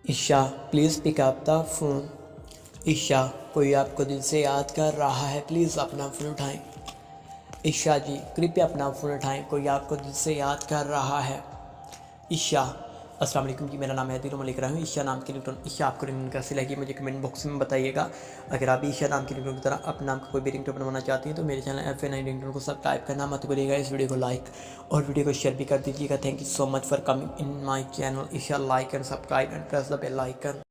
Isha please pick up the phone. Isha कोई आपको दिल से याद कर रहा है, प्लीज़ अपना फ़ोन उठाएं। ईशा जी कृपया अपना फ़ोन उठाएं, कोई आपको दिल से याद कर रहा है। ईशा अस्सलाम वालेकुम जी, मेरा नाम है दिल, मैं लिख रहा हूँ ईशा नाम की रिंगटोन। ईशा आपको रिंगटोन कैसी लगी मुझे कमेंट बॉक्स में बताइएगा। अगर आप ईशा नाम की रिंगटोन की तरह अपने नाम का कोई भी रिंगटोन बनवाना चाहती हैं तो मेरे चैनल FA9 रिंगटोन को सब्सक्राइब करना मत भूलिएगा। इस वीडियो को लाइक और वीडियो को शेयर भी कर दीजिएगा। Thank you so much for coming in my channel Isha. Like and subscribe and press the bell icon.